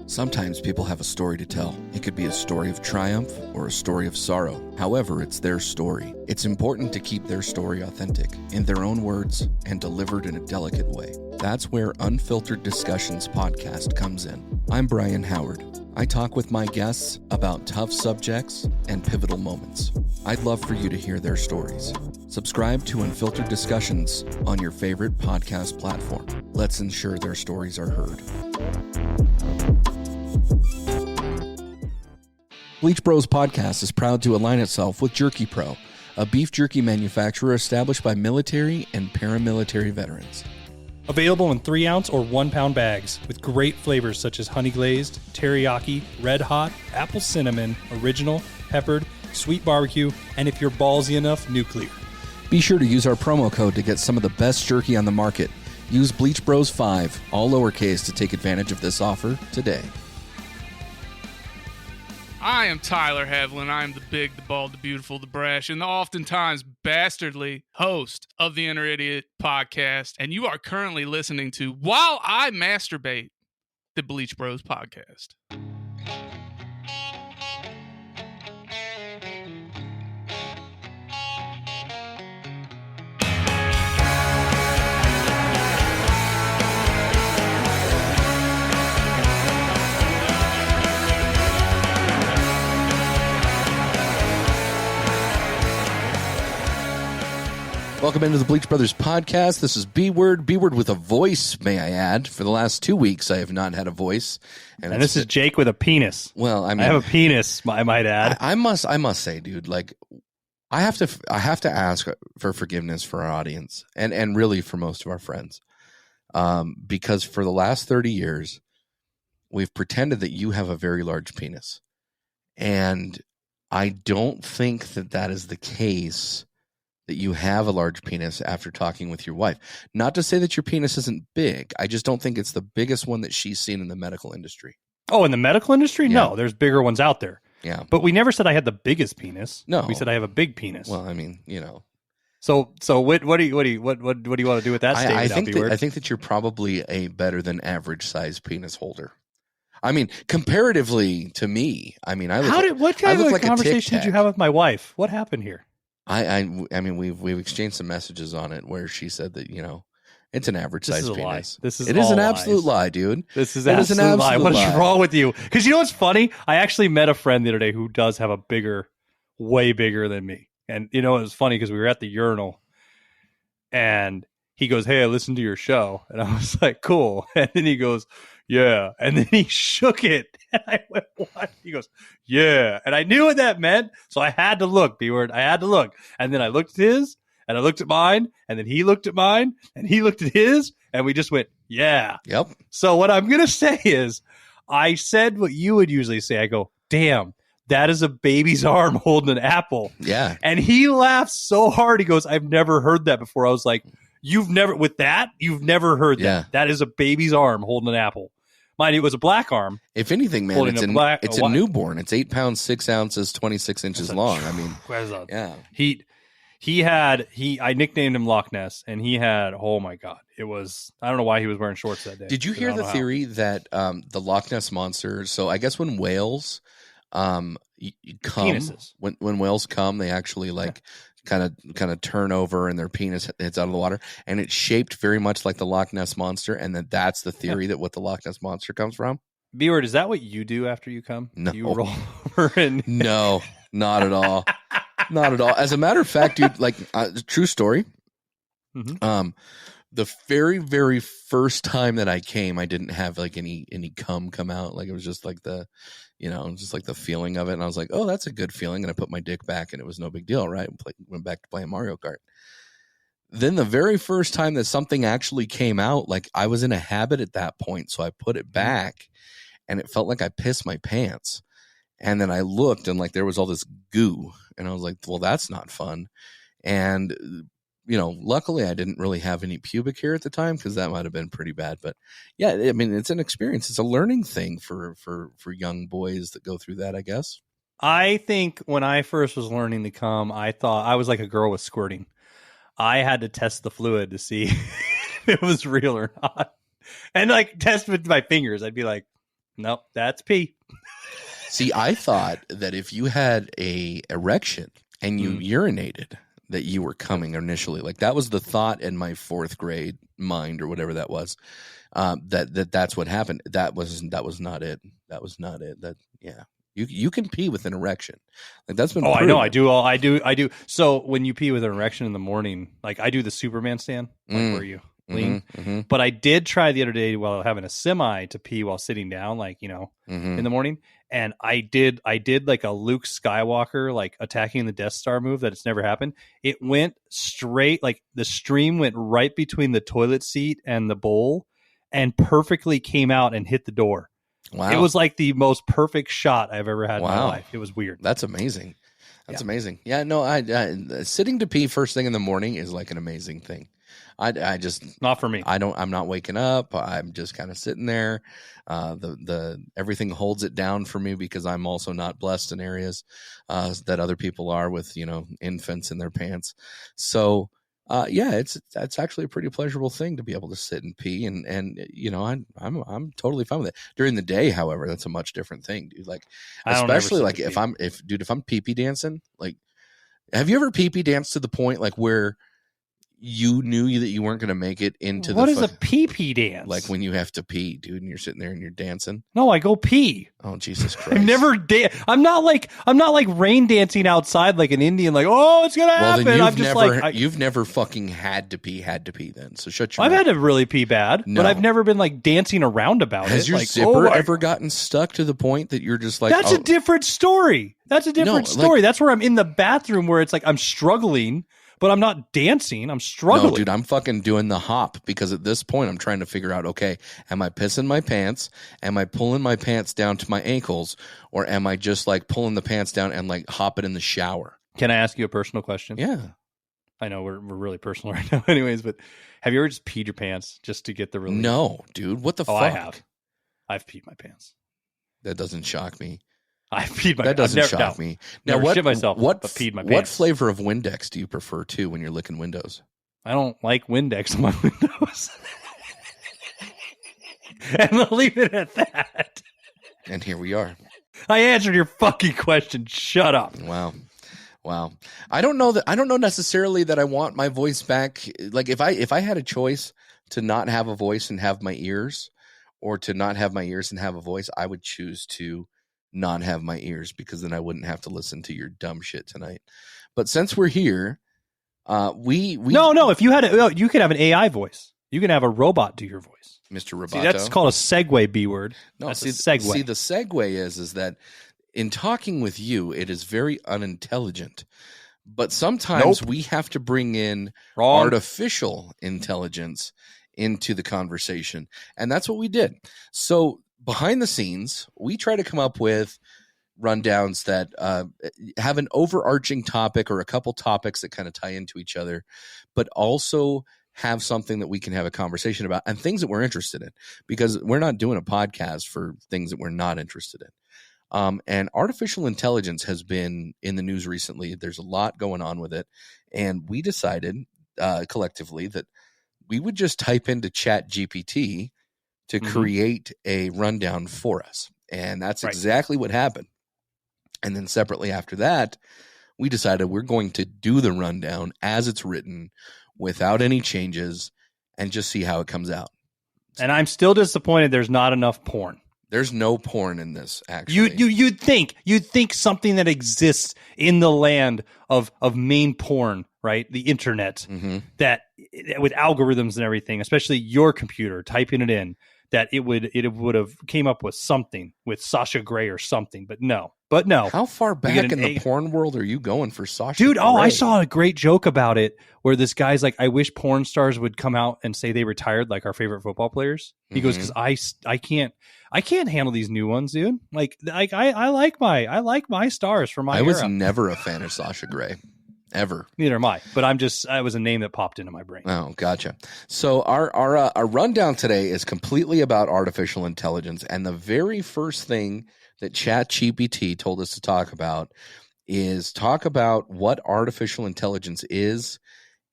Sometimes people have a story to tell. It could be a story of triumph or a story of sorrow. However, it's their story. It's important to keep their story authentic, in their own words, and delivered in a delicate way. That's where Unfiltered Discussions podcast comes in. I'm Brian Howard. I talk with my guests about tough subjects and pivotal moments. I'd love for you to hear their stories. Subscribe to Unfiltered Discussions on your favorite podcast platform. Let's ensure their stories are heard. Bleach Bros podcast is proud to align itself with Jerky Pro, a beef jerky manufacturer established by military and paramilitary veterans. Available in 3-ounce or 1-pound bags with great flavors such as honey glazed, teriyaki, red hot, apple cinnamon, original, peppered, sweet barbecue, and if you're ballsy enough, nuclear. Be sure to use our promo code to get some of the best jerky on the market. Use Bleach Bros 5, all lowercase, to take advantage of this offer today. I am Tyler Havlin. I am the big, the bald, the beautiful, the brash, and the oftentimes bastardly host of the Inner Idiot podcast. And you are currently listening to While I Masturbate, the Bleach Bros podcast. Welcome into the Bleach Brothers podcast. This is B-Word with a voice, may I add. For the last 2 weeks, I have not had a voice. And this is Jake with a penis. Well, I mean, I have a penis, I might add. I must say, dude, like, I have to ask for forgiveness for our audience and really for most of our friends. Because for the last 30 years, we've pretended that you have a very large penis. And I don't think that is the case, that you have a large penis after talking with your wife. Not to say that your penis isn't big. I just don't think it's the biggest one that she's seen in the medical industry. Oh, in the medical industry? Yeah. No, there's bigger ones out there. Yeah. But we never said I had the biggest penis. No. We said I have a big penis. Well, I mean, you know. So what do you want to do with that statement? I think that you're probably a better than average size penis holder. I mean, comparatively to me, I mean, what kind of conversation did you have with my wife? What happened here? I mean, we've exchanged some messages on it where she said that, you know, it's an average size penis. It is an absolute lie, dude. This is an absolute lie. What is wrong with you? Because you know what's funny? I actually met a friend the other day who does have a way bigger than me. And you know, it was funny because we were at the urinal and he goes, "Hey, I listened to your show." And I was like, "Cool." And then he goes, "Yeah." And then he shook it. And I went, "What?" He goes, "Yeah." And I knew what that meant. So I had to look, B-word. I had to look. And then I looked at his, and I looked at mine, and then he looked at mine, and he looked at his, and we just went, "Yeah." Yep. So what I'm going to say is, I said what you would usually say. I go, "Damn, that is a baby's arm holding an apple." Yeah. And he laughed so hard. He goes, "I've never heard that before." I was like, You've never heard that. Yeah. That is a baby's arm holding an apple. Mind you, it was a black arm. If anything, man, it's a newborn. It's 8 pounds, 6 ounces, 26 inches long. I mean, yeah. I nicknamed him Loch Ness, and he had, oh my God, it was, I don't know why he was wearing shorts that day. Did you hear the theory that the Loch Ness monster, so I guess when whales come, penises. when whales come, they actually like kind of turn over and their penis hits out of the water, and it's shaped very much like the Loch Ness monster, and that's the theory that what the Loch Ness monster comes from. B-word, is that what you do after you come? No. You roll over and No, not at all. Not at all. As a matter of fact, dude, like true story. Mm-hmm. The very, very first time that I came, I didn't have like any cum come out. Like it was just like the feeling of it. And I was like, oh, that's a good feeling. And I put my dick back and it was no big deal. Right. Went back to playing Mario Kart. Then the very first time that something actually came out, like I was in a habit at that point. So I put it back and it felt like I pissed my pants. And then I looked and like there was all this goo and I was like, well, that's not fun. And, you know, luckily I didn't really have any pubic hair at the time because that might have been pretty bad. But yeah, I mean, it's an experience. It's a learning thing for young boys that go through that, I guess. I think when I first was learning to come, I thought I was like a girl with squirting. I had to test the fluid to see if it was real or not. and like test with my fingers. I'd be like, nope, that's pee. See, I thought that if you had a erection and you urinated, that you were coming initially. Like that was the thought in my 4th grade mind or whatever that was. That's what happened. That was not it. That was not it. You can pee with an erection. Like that's been. I know. I do. So when you pee with an erection in the morning, like I do the Superman stand, like where you lean. But I did try the other day while having a semi to pee while sitting down, like in the morning. And I did like a Luke Skywalker, like attacking the Death Star move that it's never happened. It went straight, like the stream went right between the toilet seat and the bowl and perfectly came out and hit the door. Wow. It was like the most perfect shot I've ever had in my life. It was weird. That's amazing. That's amazing. Yeah, no, I sitting to pee first thing in the morning is like an amazing thing. I just not for me. I'm not waking up. I'm just kind of sitting there. The everything holds it down for me because I'm also not blessed in areas that other people are with, infants in their pants. So it's actually a pretty pleasurable thing to be able to sit and pee and I'm totally fine with it. During the day, however, that's a much different thing, dude. Like especially like if I'm pee-pee dancing, like have you ever pee-pee danced to the point like where you knew that you weren't going to make it into what is a pee-pee dance? Like when you have to pee, dude, and you're sitting there and you're dancing. No, I go pee. Oh, Jesus Christ. I've never I'm not like rain dancing outside like an Indian, like, oh, it's going to happen. Then I'm just you've never fucking had to pee then. So shut your mouth. I've had to really pee bad, but I've never been like dancing around about it. Has your zipper ever gotten stuck to the point that you're just like, that's a different story. That's a different story. That's where I'm in the bathroom where it's like I'm struggling. But I'm not dancing. I'm struggling. No, dude, I'm fucking doing the hop because at this point I'm trying to figure out, okay, am I pissing my pants? Am I pulling my pants down to my ankles? Or am I just like pulling the pants down and like hopping in the shower? Can I ask you a personal question? Yeah. I know we're really personal right now anyways, but have you ever just peed your pants just to get the relief? No, dude. What the fuck? I have. I've peed my pants. That doesn't shock me. I peed my. That doesn't shock me. Now, what? Shit myself. But peed my pants. What flavor of Windex do you prefer too when you're licking windows? I don't like Windex on my windows, and I'll leave it at that. And here we are. I answered your fucking question. Shut up. Wow. I don't know necessarily that I want my voice back. Like if I had a choice to not have a voice and have my ears, or to not have my ears and have a voice, I would choose to not have my ears because then I wouldn't have to listen to your dumb shit tonight. But since we're here, we no. If you had you could have an AI voice. You can have a robot do your voice, Mr. Roboto. See, that's called a segue. B word. No, that's a segue. See, the segue is that in talking with you, it is very unintelligent. But sometimes we have to bring in artificial intelligence into the conversation, and that's what we did. So behind the scenes, we try to come up with rundowns that have an overarching topic or a couple topics that kind of tie into each other, but also have something that we can have a conversation about and things that we're interested in, because we're not doing a podcast for things that we're not interested in. And artificial intelligence has been in the news recently. There's a lot going on with it. And we decided collectively that we would just type into ChatGPT to create a rundown for us. And that's exactly what happened. And then separately after that, we decided we're going to do the rundown as it's written without any changes and just see how it comes out. And I'm still disappointed there's not enough porn. There's no porn in this, actually. You'd think something that exists in the land of main porn, right? The internet, that with algorithms and everything, especially your computer, typing it in, that it would have came up with something with Sasha Grey or something, but no. How far back in the porn world are you going for Sasha Dude, Grey? I saw a great joke about it where this guy's like, I wish porn stars would come out and say they retired like our favorite football players. He goes, because I can't handle these new ones, dude. Like I like my stars from my era. I was never a fan of Sasha Grey. Ever. Neither am I, but I was a name that popped into my brain. Oh, gotcha. So our rundown today is completely about artificial intelligence, and the very first thing that ChatGPT told us to talk about is talk about what artificial intelligence is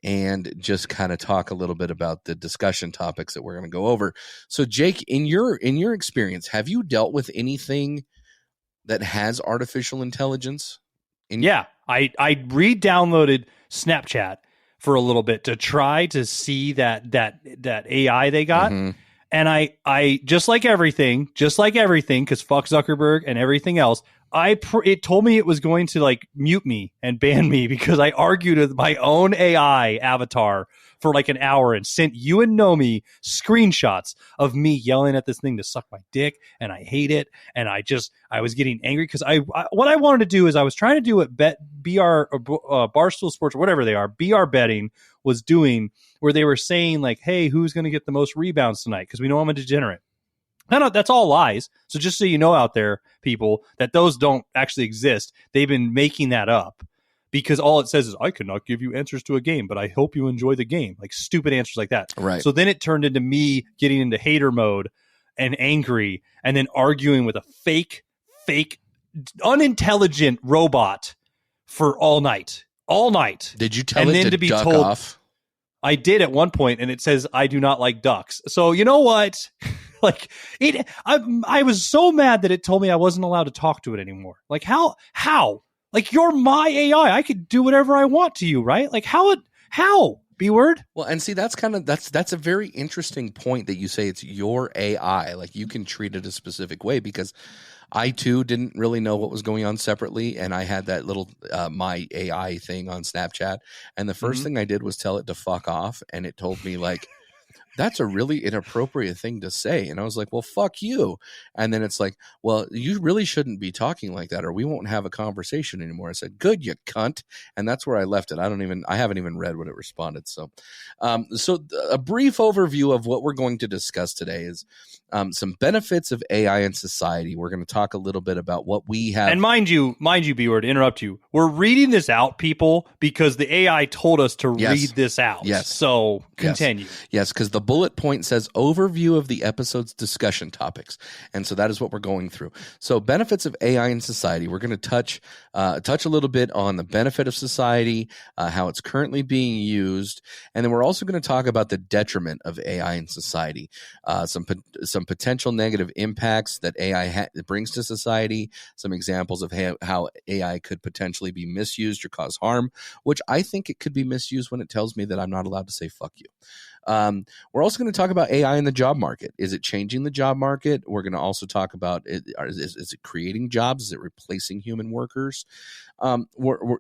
and just kind of talk a little bit about the discussion topics that we're going to go over. So Jake, in your experience, have you dealt with anything that has artificial intelligence? I re-downloaded Snapchat for a little bit to try to see that AI they got. Mm-hmm. And I just like everything, because fuck Zuckerberg and everything else, it told me it was going to like mute me and ban me because I argued with my own AI avatar for like an hour and sent you and Nomi screenshots of me yelling at this thing to suck my dick, and I hate it. And I was getting angry because what I wanted to do is I was trying to do what Barstool Sports or whatever they are, BR Betting was doing, where they were saying like, hey, who's going to get the most rebounds tonight? Because we know I'm a degenerate. No, that's all lies. So just so you know out there, people, that those don't actually exist. They've been making that up because all it says is, I cannot give you answers to a game, but I hope you enjoy the game. Like stupid answers like that. Right. So then it turned into me getting into hater mode and angry and then arguing with a fake, unintelligent robot for all night. Did you tell it to duck off? I did at one point, and it says, I do not like ducks. So you know what? Like I was so mad that it told me I wasn't allowed to talk to it anymore. Like how? Like you're my AI. I could do whatever I want to you, right? Like how? B-word? Well, and see, that's a very interesting point that you say it's your AI. Like you can treat it a specific way, because I too didn't really know what was going on separately, and I had that little my AI thing on Snapchat, and the first thing I did was tell it to fuck off, and it told me like, that's a really inappropriate thing to say. And I was like, well, fuck you. And then it's like, well, you really shouldn't be talking like that, or we won't have a conversation anymore. I said, good, you cunt. And that's where I left it. I haven't even read what it responded. So, a brief overview of what we're going to discuss today is some benefits of AI in society. We're going to talk a little bit about what we have. And mind you, B-word, to interrupt you, we're reading this out, people, because the AI told us to read this out. Yes. So continue. Yes, because the bullet point says overview of the episode's discussion topics. And so that is what we're going through. So benefits of AI in society. We're going to touch a little bit on the benefit of society, how it's currently being used. And then we're also going to talk about the detriment of AI in society, some potential negative impacts that AI brings to society, some examples of how AI could potentially be misused or cause harm, which I think it could be misused when it tells me that I'm not allowed to say fuck you. We're also going to talk about AI in the job market. Is it changing the job market? We're going to also talk about is it creating jobs? Is it replacing human workers? And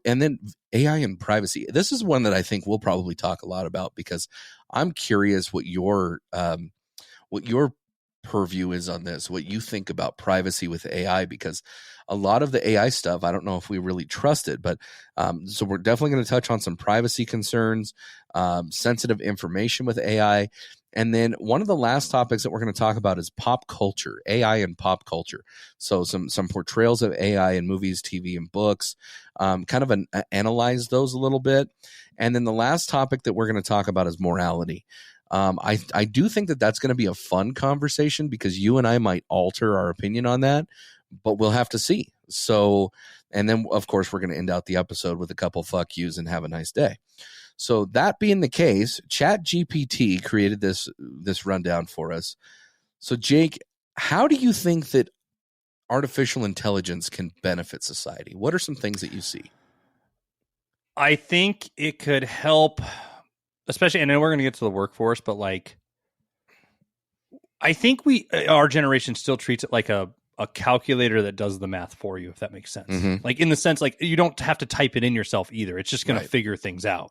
then AI and privacy. This is one that I think we'll probably talk a lot about, because I'm curious what your purview is on this, what you think about privacy with AI, because a lot of the AI stuff, I don't know if we really trust it, but so we're definitely going to touch on some privacy concerns, sensitive information with AI. And then one of the last topics that we're going to talk about is pop culture, AI and pop culture. So some portrayals of AI in movies, TV, and books, kind of analyze those a little bit. And then the last topic that we're going to talk about is morality. I do think that that's going to be a fun conversation, because you and I might alter our opinion on that, but we'll have to see. So, and then of course we're going to end out the episode with a couple fuck yous and have a nice day. So that being the case, ChatGPT created this rundown for us. So Jake, how do you think that artificial intelligence can benefit society? What are some things that you see? I think it could help, especially, and then we're going to get to the workforce, but like, I think our generation still treats it like a calculator that does the math for you, if that makes sense. Mm-hmm. Like in the sense, like you don't have to type it in yourself either. It's just going to figure things out.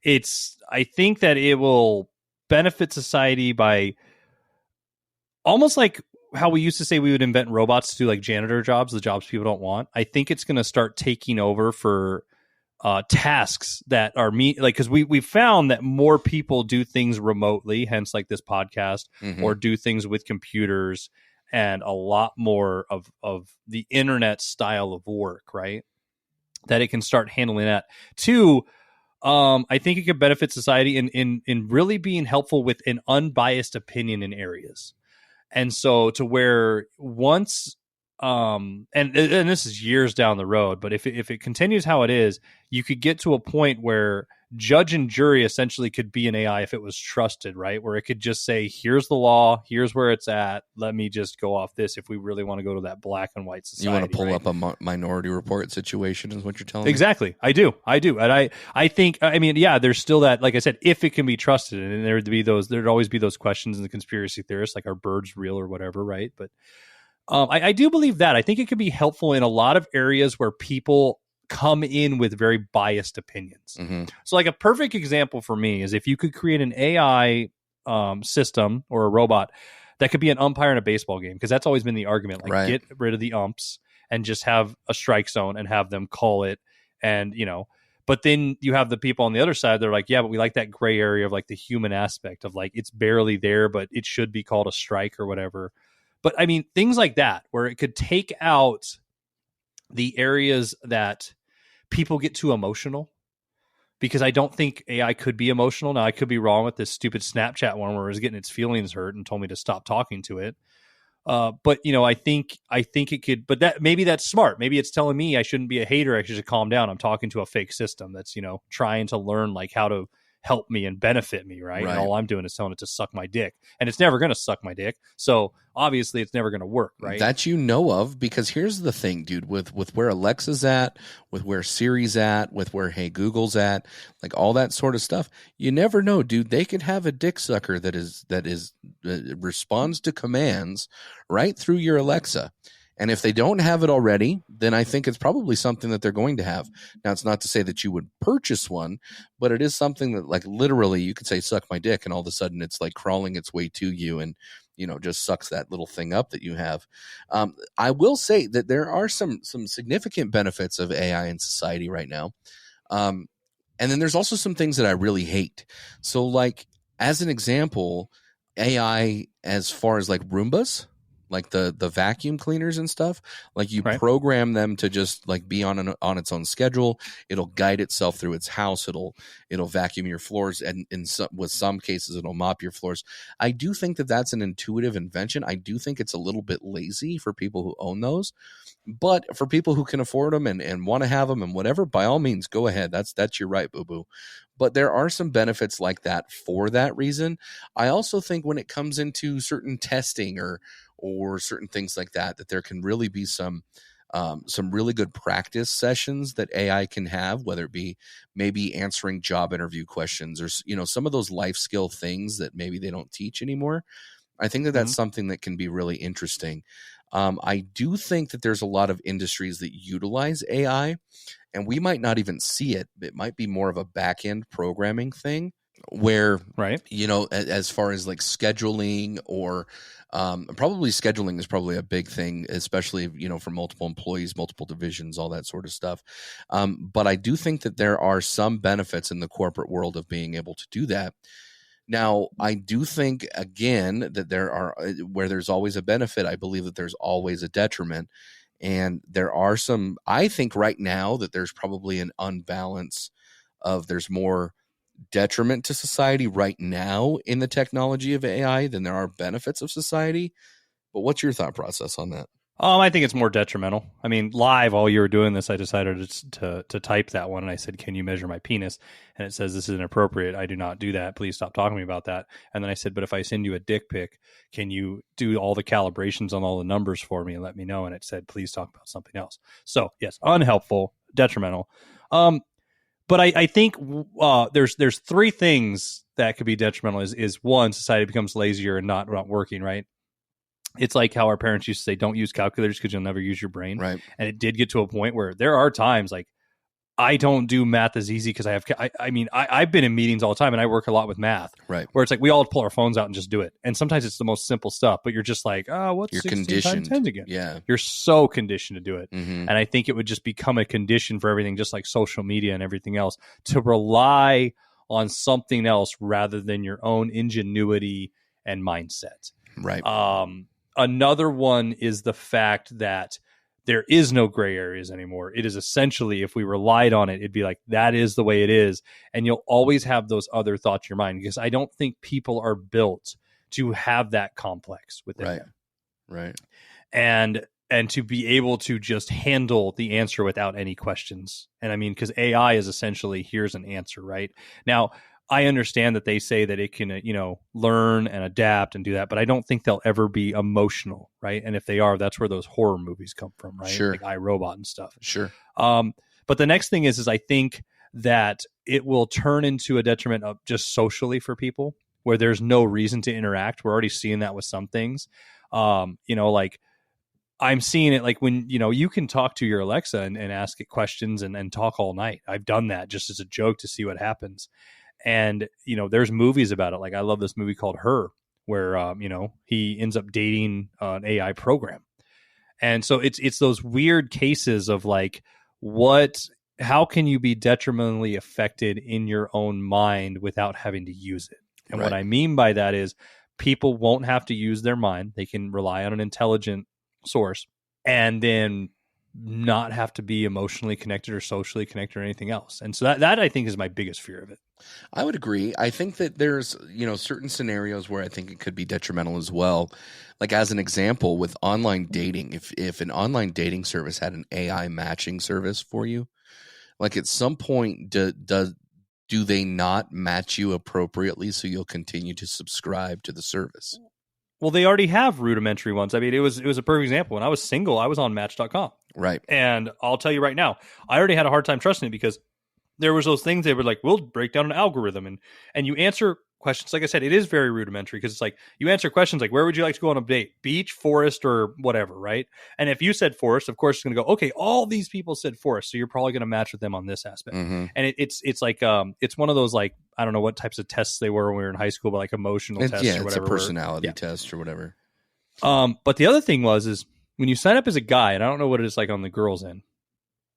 I think that it will benefit society by almost like how we used to say we would invent robots to do like janitor jobs, the jobs people don't want. I think it's going to start taking over for tasks that are because we found that more people do things remotely, hence like this podcast, or do things with computers, and a lot more of the internet style of work, right? That it can start handling that. Two, I think it could benefit society in really being helpful with an unbiased opinion in areas. And so to where once, and this is years down the road, but if it continues how it is, you could get to a point where judge and jury essentially could be an AI if it was trusted, right? Where it could just say, here's the law, here's where it's at. Let me just go off this if we really want to go to that black and white society. You want to pull right? up a Minority Report situation is what you're telling me? Exactly. I do. And I think, I mean, yeah, there's still that, like I said, if it can be trusted, and there'd always be those questions in the conspiracy theorists, like, are birds real or whatever, right? But I do believe that. I think it could be helpful in a lot of areas where people come in with very biased opinions. Mm-hmm. So like a perfect example for me is if you could create an AI system or a robot that could be an umpire in a baseball game, because that's always been the argument, like Right. get rid of the umps and just have a strike zone and have them call it. And, you know, but then you have the people on the other side, they're like, yeah, but we like that gray area of like the human aspect of like, it's barely there, but it should be called a strike or whatever. But I mean, things like that, where it could take out the areas that people get too emotional, because I don't think AI could be emotional. Now, I could be wrong with this stupid Snapchat one where it was getting its feelings hurt and told me to stop talking to it. But you know, I think it could, but that maybe that's smart. Maybe it's telling me I shouldn't be a hater. I should just calm down. I'm talking to a fake system that's, you know, trying to learn like how to help me and benefit me. Right. And all I'm doing is telling it to suck my dick, and it's never going to suck my dick. So obviously it's never going to work. Right. That you know of, because here's the thing, dude, with where Alexa's at, with where Siri's at, with where Hey Google's at, like all that sort of stuff, you never know, dude. They could have a dick sucker that responds to commands right through your Alexa. And if they don't have it already, then I think it's probably something that they're going to have. Now, it's not to say that you would purchase one, but it is something that, like, literally you could say, suck my dick, and all of a sudden it's like crawling its way to you and, you know, just sucks that little thing up that you have. I will say that there are some significant benefits of AI in society right now. And then there's also some things that I really hate. So, like, as an example, AI as far as like Roombas, like the vacuum cleaners and stuff, like you program them to just like be on its own schedule. It'll guide itself through its house. It'll vacuum your floors, and with some cases it'll mop your floors. I do think that that's an intuitive invention. I do think it's a little bit lazy for people who own those, but for people who can afford them and want to have them and whatever, by all means, go ahead. That's your right, boo-boo. But there are some benefits like that for that reason. I also think when it comes into certain testing or certain things like that there can really be some really good practice sessions that AI can have, whether it be maybe answering job interview questions or, you know, some of those life skill things that maybe they don't teach anymore. I think that that's something that can be really interesting. I do think that there's a lot of industries that utilize AI, and we might not even see it. It might be more of a back-end programming thing where, you know, as far as like scheduling or probably scheduling is probably a big thing, especially, you know, for multiple employees, multiple divisions, all that sort of stuff. But I do think that there are some benefits in the corporate world of being able to do that. Now, I do think, again, that there are, where there's always a benefit, I believe that there's always a detriment. And there are some, I think right now that there's probably an unbalance of there's more detriment to society right now in the technology of AI than there are benefits of society. But what's your thought process on that? I think it's more detrimental. I mean, live while you were doing this, I decided to type that one, and I said, "Can you measure my penis?" And it says, "This is inappropriate. I do not do that. Please stop talking to me about that." And then I said, "But if I send you a dick pic, can you do all the calibrations on all the numbers for me and let me know?" And it said, "Please talk about something else." So yes, unhelpful, detrimental. But I think there's three things that could be detrimental. Is one, society becomes lazier and not working, right? It's like how our parents used to say, don't use calculators because you'll never use your brain. Right. And it did get to a point where there are times like I don't do math as easy because I've been in meetings all the time and I work a lot with math. Right. Where it's like we all pull our phones out and just do it. And sometimes it's the most simple stuff, but you're just like, oh, what's you're 16 conditioned. times 10 again? Yeah. You're so conditioned to do it. Mm-hmm. And I think it would just become a condition for everything, just like social media and everything else, to rely on something else rather than your own ingenuity and mindset. Right. Another one is the fact that there is no gray areas anymore. It is essentially, if we relied on it, it'd be like, that is the way it is. And you'll always have those other thoughts in your mind, because I don't think people are built to have that complex with them. Right. And and to be able to just handle the answer without any questions. And I mean, because AI is essentially, here's an answer, right? Now, I understand that they say that it can, learn and adapt and do that, but I don't think they'll ever be emotional, right? And if they are, that's where those horror movies come from, right? Sure. Like iRobot and stuff. Sure. But the next thing is I think that it will turn into a detriment of just socially for people where there's no reason to interact. We're already seeing that with some things. Like I'm seeing it like when, you can talk to your Alexa and ask it questions and talk all night. I've done that just as a joke to see what happens. And, there's movies about it. Like I love this movie called Her, where, he ends up dating an AI program. And so it's those weird cases of like, how can you be detrimentally affected in your own mind without having to use it? And what I mean by that is people won't have to use their mind. They can rely on an intelligent source and then not have to be emotionally connected or socially connected or anything else. And so that I think is my biggest fear of it. I would agree. I think that there's, certain scenarios where I think it could be detrimental as well. Like as an example with online dating, if an online dating service had an AI matching service for you, like at some point do they not match you appropriately so you'll continue to subscribe to the service? Well, they already have rudimentary ones. I mean, it was a perfect example. When I was single, I was on Match.com. Right. And I'll tell you right now, I already had a hard time trusting it because there was those things they were like, we'll break down an algorithm. And you answer questions. Like I said, it is very rudimentary because it's like you answer questions like, where would you like to go on a date? Beach, forest, or whatever, right? And if you said forest, of course, it's going to go, okay, all these people said forest, so you're probably going to match with them on this aspect. Mm-hmm. And it's like, it's one of those, like, I don't know what types of tests they were when we were in high school, but like emotional tests or whatever. It's a personality test or whatever. But the other thing is when you sign up as a guy, and I don't know what it is like on the girls' end,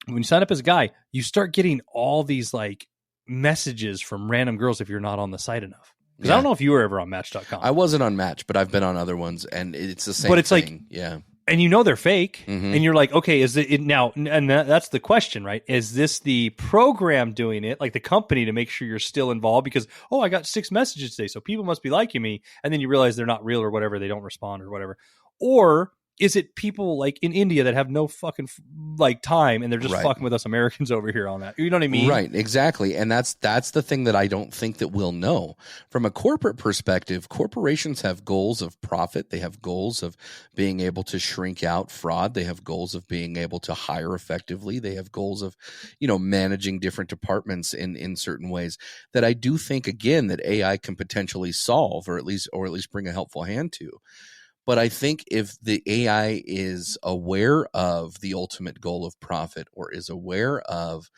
when you sign up as a guy, you start getting all these like messages from random girls if you're not on the site enough. Because I don't know if you were ever on Match.com. I wasn't on Match, but I've been on other ones, and it's the same thing. But it's thing. Like, and they're fake, and you're like, okay, is it now? And that's the question, right? Is this the program doing it, like the company, to make sure you're still involved? Because, I got 6 messages today, so people must be liking me, and then you realize they're not real or whatever, they don't respond or whatever. Or is it people like in India that have no fucking like time and they're just fucking with us Americans over here on that? You know what I mean? Right, exactly. And that's the thing that I don't think that we'll know. From a corporate perspective, corporations have goals of profit. They have goals of being able to shrink out fraud. They have goals of being able to hire effectively. They have goals of, managing different departments in certain ways that I do think, again, that AI can potentially solve or at least bring a helpful hand to. But I think if the AI is aware of the ultimate goal of profit or is aware of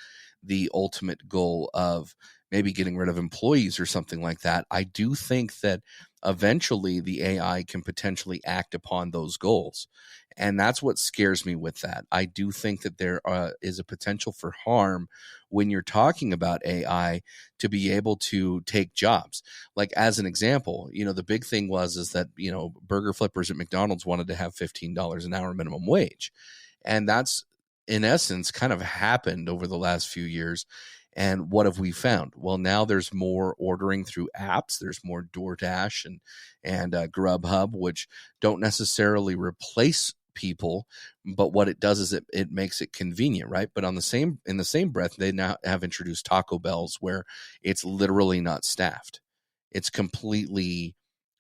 the ultimate goal of maybe getting rid of employees or something like that, I do think that eventually the AI can potentially act upon those goals. And that's what scares me with that. I do think that there is a potential for harm when you're talking about AI to be able to take jobs. Like as an example, the big thing is that, burger flippers at McDonald's wanted to have $15 an hour minimum wage. And that's in essence kind of happened over the last few years. And what have we found? Well, now there's more ordering through apps. There's more DoorDash and Grubhub, which don't necessarily replace people, but what it does is it makes it convenient, right? But in the same breath, they now have introduced Taco Bells, where it's literally not staffed. It's completely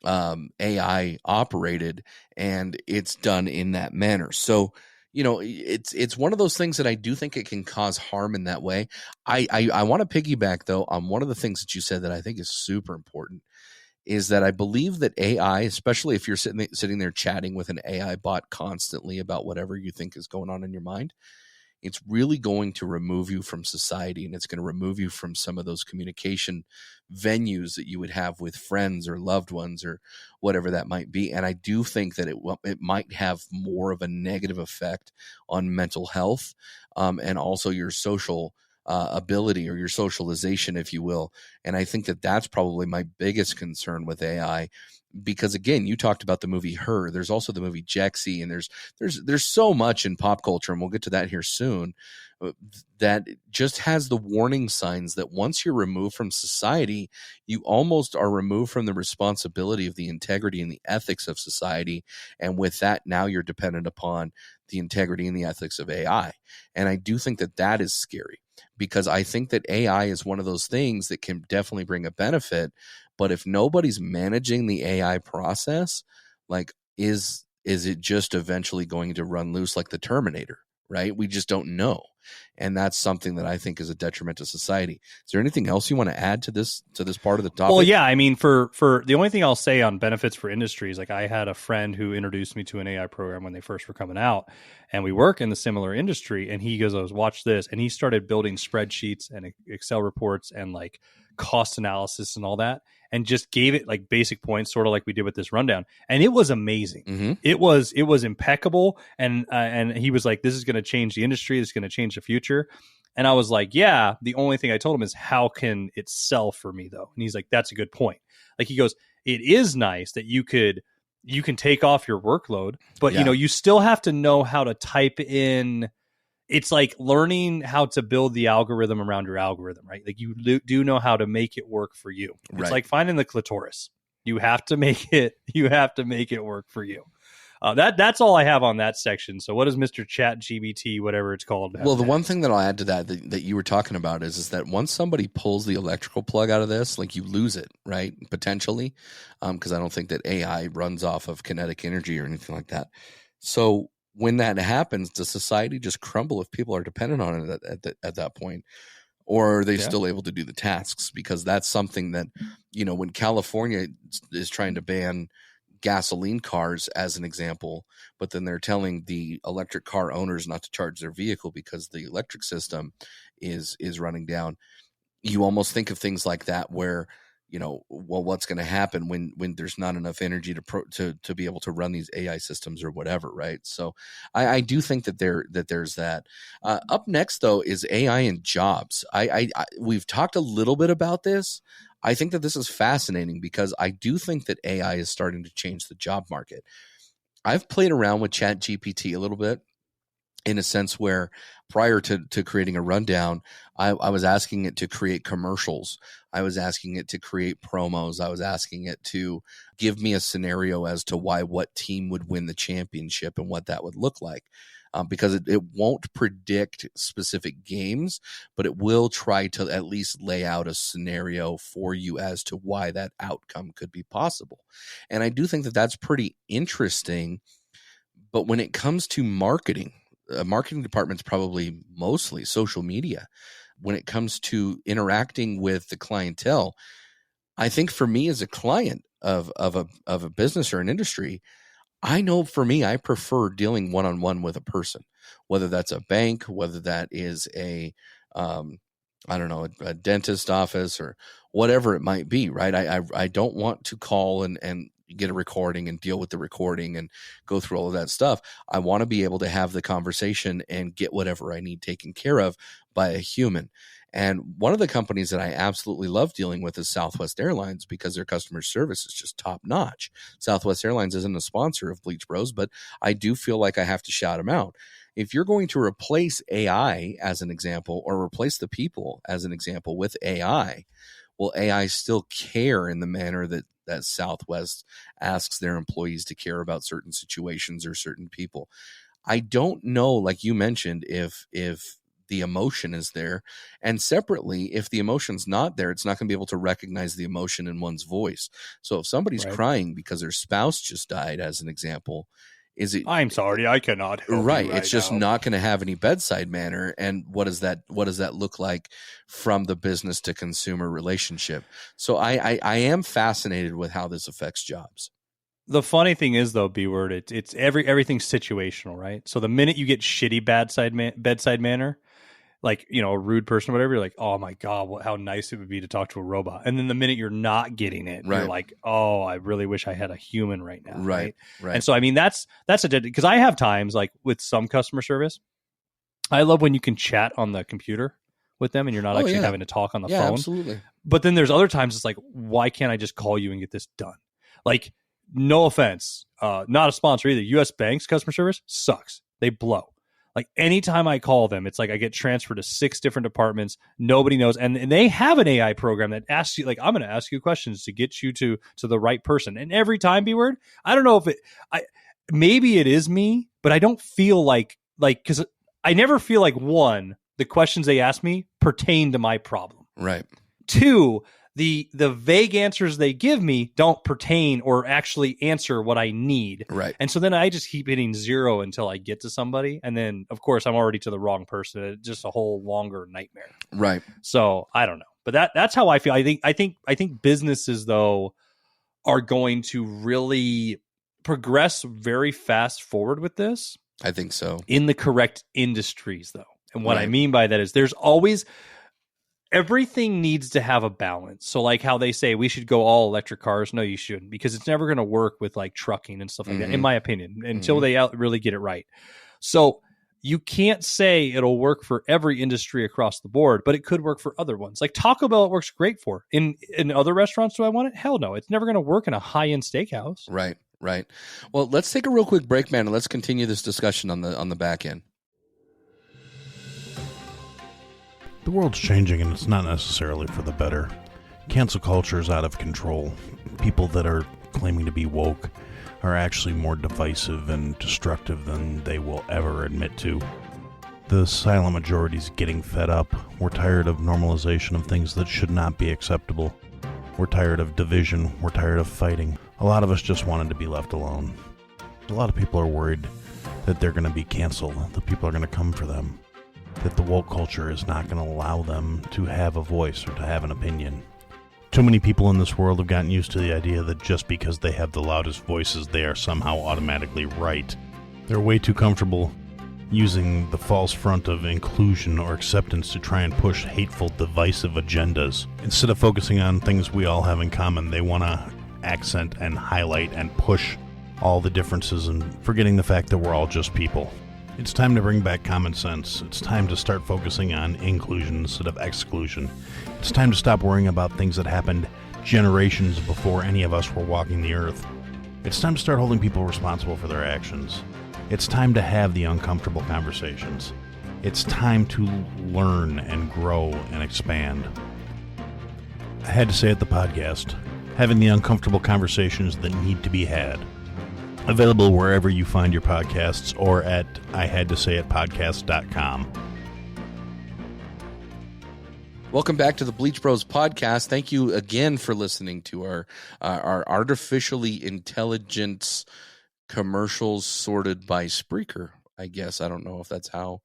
AI operated, and it's done in that manner. So, it's one of those things that I do think it can cause harm in that way. I want to piggyback though on one of the things that you said that I think is super important, is that I believe that AI, especially if you're sitting there chatting with an AI bot constantly about whatever you think is going on in your mind, it's really going to remove you from society, and it's going to remove you from some of those communication venues that you would have with friends or loved ones or whatever that might be. And I do think that it might have more of a negative effect on mental health and also your social ability or your socialization, if you will. And I think that that's probably my biggest concern with AI, because again, you talked about the movie Her. There's also the movie Jexy, and there's so much in pop culture, and we'll get to that here soon, that just has the warning signs that once you're removed from society, you almost are removed from the responsibility of the integrity and the ethics of society. And with that, now you're dependent upon the integrity and the ethics of AI. And I do think that that is scary, because I think that AI is one of those things that can definitely bring a benefit. But if nobody's managing the AI process, like, is it just eventually going to run loose like the Terminator? Right? We just don't know. And that's something that I think is a detriment to society. Is there anything else you want to add to this part of the topic? Well, yeah, I mean, for the only thing I'll say on benefits for industries, like I had a friend who introduced me to an AI program when they first were coming out, and we work in the similar industry, and he goes, watch this. And he started building spreadsheets and Excel reports and like cost analysis and all that, and just gave it like basic points, sort of like we did with this rundown. And it was amazing. Mm-hmm. It was impeccable. And he was like, this is going to change the industry. This is going to change the future. And I was like, yeah, the only thing I told him is, how can it sell for me though? And he's like, that's a good point. Like, he goes, it is nice that you can take off your workload, but you still have to know how to type in. It's like learning how to build the algorithm around your algorithm, right? Like, you do know how to make it work for you. It's like finding the clitoris. You have to make it work for you. That's all I have on that section. So what does Mr. Chat GBT, whatever it's called? Well, the one thing that I'll add to that you were talking about is that once somebody pulls the electrical plug out of this, like, you lose it, right? Potentially. Because I don't think that AI runs off of kinetic energy or anything like that. So when that happens, does society just crumble if people are dependent on it at that point? Or are they still able to do the tasks? Because that's something that, when California is trying to ban gasoline cars as an example, but then they're telling the electric car owners not to charge their vehicle because the electric system is running down. You almost think of things like that where, well, what's going to happen when there's not enough energy to be able to run these AI systems or whatever, right? So I do think that there's that. Up next, though, is AI and jobs. We've talked a little bit about this. I think that this is fascinating because I do think that AI is starting to change the job market. I've played around with ChatGPT a little bit, in a sense where prior to creating a rundown, I was asking it to create commercials. I was asking it to create promos. I was asking it to give me a scenario as to why what team would win the championship and what that would look like. Because it won't predict specific games, but it will try to at least lay out a scenario for you as to why that outcome could be possible. And I do think that that's pretty interesting. But when it comes to marketing, marketing department's probably mostly social media. When it comes to interacting with the clientele, I think for me as a client of a business or an industry, I know for me, I prefer dealing one-on-one with a person, whether that's a bank, whether that is a dentist office or whatever it might be, right? I don't want to call and get a recording and deal with the recording and go through all of that stuff. I want to be able to have the conversation and get whatever I need taken care of by a human. And one of the companies that I absolutely love dealing with is Southwest Airlines, because their customer service is just top notch. Southwest Airlines isn't a sponsor of Bleach Bros, but I do feel like I have to shout them out. If you're going to replace AI as an example, or replace the people as an example with AI, will AI still care in the manner that Southwest asks their employees to care about certain situations or certain people? I don't know, like you mentioned, if the emotion is there. And separately, if the emotion's not there, it's not going to be able to recognize the emotion in one's voice. So if somebody's crying because their spouse just died, as an example, is it, I'm sorry, I cannot help right? You It's just now. not going to have any bedside manner. And what does that look like from the business to consumer relationship? So I am fascinated with how this affects jobs. The funny thing is, though, B-word, it's everything's situational, right? So the minute you get shitty bedside manner, like, a rude person or whatever, you're like, oh my God, how nice it would be to talk to a robot. And then the minute you're not getting it, you're like, oh, I really wish I had a human right now. Right. And so, I mean, that's because I have times, like with some customer service, I love when you can chat on the computer with them and you're not actually having to talk on the phone. Absolutely. But then there's other times it's like, why can't I just call you and get this done? Like, no offense, not a sponsor either. U.S. Banks customer service sucks. They blow. Like anytime I call them, it's like I get transferred to 6 different departments. Nobody knows. And they have an AI program that asks you, like, I'm going to ask you questions to get you to the right person. And every time, B-word, I don't know if maybe it is me, but I don't feel like, because I never feel like, one, the questions they ask me pertain to my problem. Right. 2, the vague answers they give me don't pertain or actually answer what I need. Right. And so then I just keep hitting 0 until I get to somebody. And then, of course, I'm already to the wrong person. It's just a whole longer nightmare. Right. So I don't know. But that's how I feel. I think businesses, though, are going to really progress very fast forward with this. I think so. In the correct industries, though. And what I Right. mean by that is there's always... everything needs to have a balance. So like how they say we should go all electric cars. No, you shouldn't, because it's never going to work with like trucking and stuff like that, in my opinion, until they really get it right. So you can't say it'll work for every industry across the board, but it could work for other ones. Like Taco Bell, it works great for. In other restaurants, do I want it? Hell no. It's never going to work in a high-end steakhouse. Right. Right. Well, let's take a real quick break, man, and let's continue this discussion on the back end. The world's changing, and it's not necessarily for the better. Cancel culture is out of control. People that are claiming to be woke are actually more divisive and destructive than they will ever admit to. The silent majority's getting fed up. We're tired of normalization of things that should not be acceptable. We're tired of division. We're tired of fighting. A lot of us just wanted to be left alone. A lot of people are worried that they're going to be canceled, that people are going to come for them, that the woke culture is not going to allow them to have a voice or to have an opinion. Too many people in this world have gotten used to the idea that just because they have the loudest voices, they are somehow automatically right. They're way too comfortable using the false front of inclusion or acceptance to try and push hateful, divisive agendas. Instead of focusing on things we all have in common, they want to accent and highlight and push all the differences and forgetting the fact that we're all just people. It's time to bring back common sense. It's time to start focusing on inclusion instead of exclusion. It's time to stop worrying about things that happened generations before any of us were walking the earth. It's time to start holding people responsible for their actions. It's time to have the uncomfortable conversations. It's time to learn and grow and expand. I had to say at the podcast, having the uncomfortable conversations that need to be had. Available wherever you find your podcasts or at ihadtosayitpodcast.com. Welcome back to the Bleach Bros podcast. Thank you again for listening to our artificially intelligence commercials sorted by Spreaker. I guess I don't know if that's how